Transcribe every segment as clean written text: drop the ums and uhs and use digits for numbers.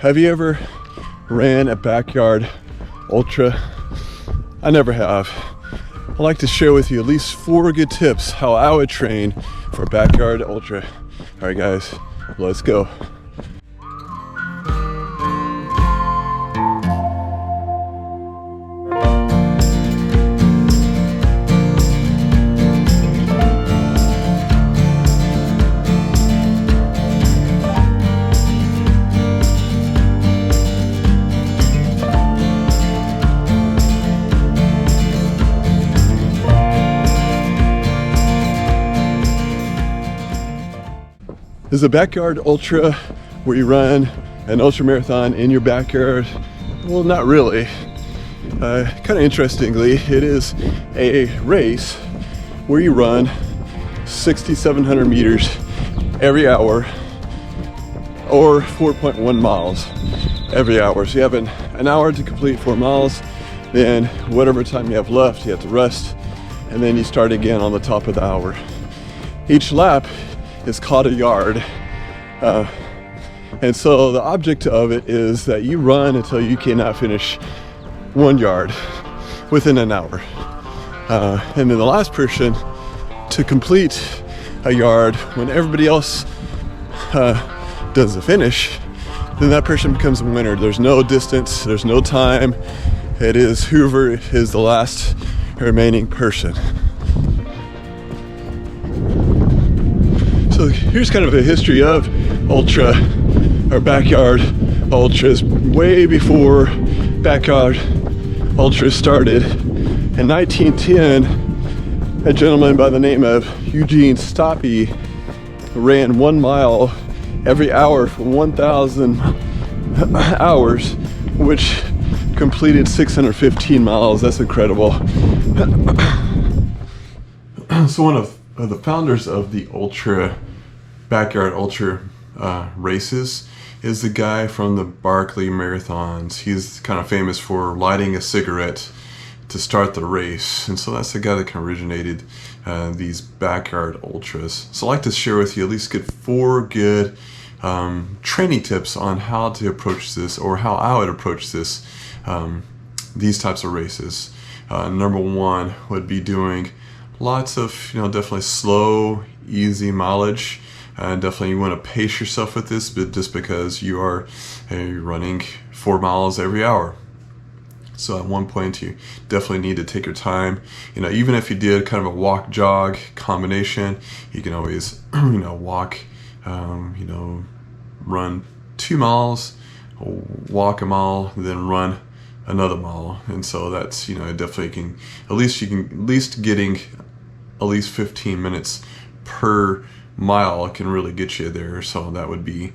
Have you ever ran a backyard ultra? I never have. I'd like to share with you at least 4 good tips how I would train for a backyard ultra. All right, guys, let's go. Is a backyard ultra where you run an ultra marathon in your backyard? Well, not really. Kind of interestingly, it is a race where you run 6,700 meters every hour or 4.1 miles every hour. So you have an hour to complete 4 miles, then whatever time you have left, you have to rest, and then you start again on the top of the hour. Each lap is called a yard. And so the object of it is that you run until you cannot finish 1 yard within an hour. And then the last person to complete a yard when everybody else does the finish, then that person becomes a winner. There's no distance, there's no time. It is whoever is the last remaining person. So here's kind of a history of ultra or backyard ultras. Way before backyard ultras started, in 1910, a gentleman by the name of Eugene Stoppe ran 1 mile every hour for 1,000 hours, which completed 615 miles. That's incredible. So one of the founders of the backyard ultra races is the guy from the Barkley Marathons. He's kind of famous for lighting a cigarette to start the race, and so that's the guy that originated these backyard ultras. So I'd like to share with you at least get 4 good training tips on how to approach this, or how I would approach this, these types of races. Number 1 would be doing lots of, definitely slow, easy mileage. Definitely you want to pace yourself with this, but just because you are running 4 miles every hour. So at one point you definitely need to take your time. Even if you did kind of a walk jog combination, you can always walk, run 2 miles, walk a mile, then run another mile. And so that's, definitely you can at least getting at least 15 minutes per mile can really get you there. So that would be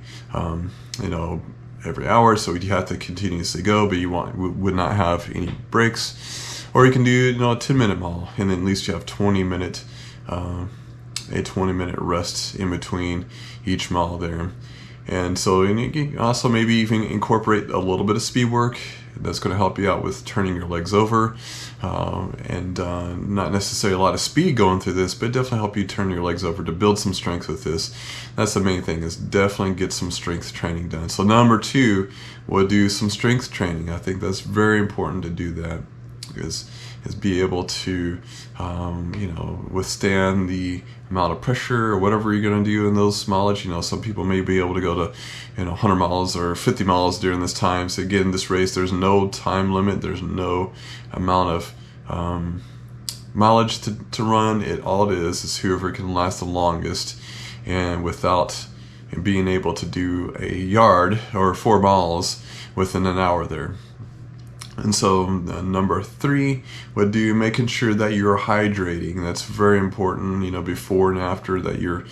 every hour, so you have to continuously go, but you would not have any breaks. Or you can do a 10-minute mile, and then at least you have a 20-minute rest in between each mile there. And so you can also maybe even incorporate a little bit of speed work. That's going to help you out with turning your legs over, and not necessarily a lot of speed going through this, but definitely help you turn your legs over to build some strength with this. That's the main thing, is definitely get some strength training done. So number 2, we'll do some strength training. I think that's very important to do that, is be able to withstand the amount of pressure or whatever you're going to do in those mileage. Some people may be able to go to 100 miles or 50 miles during this time. So again, this race, there's no time limit, there's no amount of mileage to run. All it is whoever can last the longest, and without being able to do a yard or 4 miles within an hour there. And so number 3 would do making sure that you're hydrating. That's very important, before and after, that you're,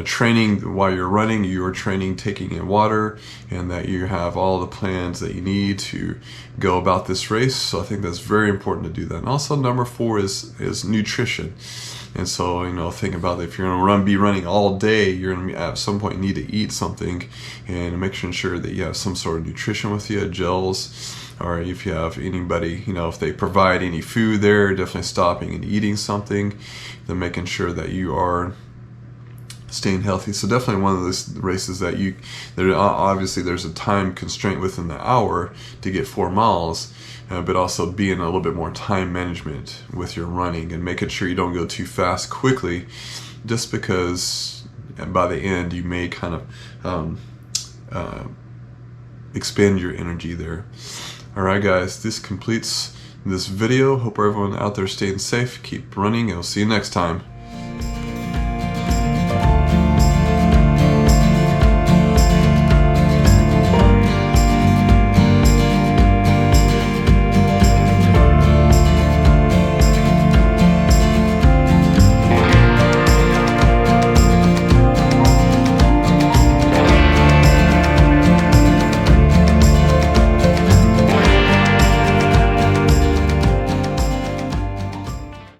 training while you're running, you're training taking in water, and that you have all the plans that you need to go about this race. So I think that's very important to do that. And also number 4 is nutrition. And so, think about it. If you're going to be running all day, you're going to at some point need to eat something, and making sure that you have some sort of nutrition with you, gels, or if you have anybody, if they provide any food there, definitely stopping and eating something, then making sure that you are staying healthy. So definitely one of those races that obviously there's a time constraint within the hour to get 4 miles, but also being a little bit more time management with your running and making sure you don't go too fast quickly, just because by the end you may kind of expend your energy there. Alright guys, this completes this video. Hope everyone out there staying safe, keep running, and I'll see you next time.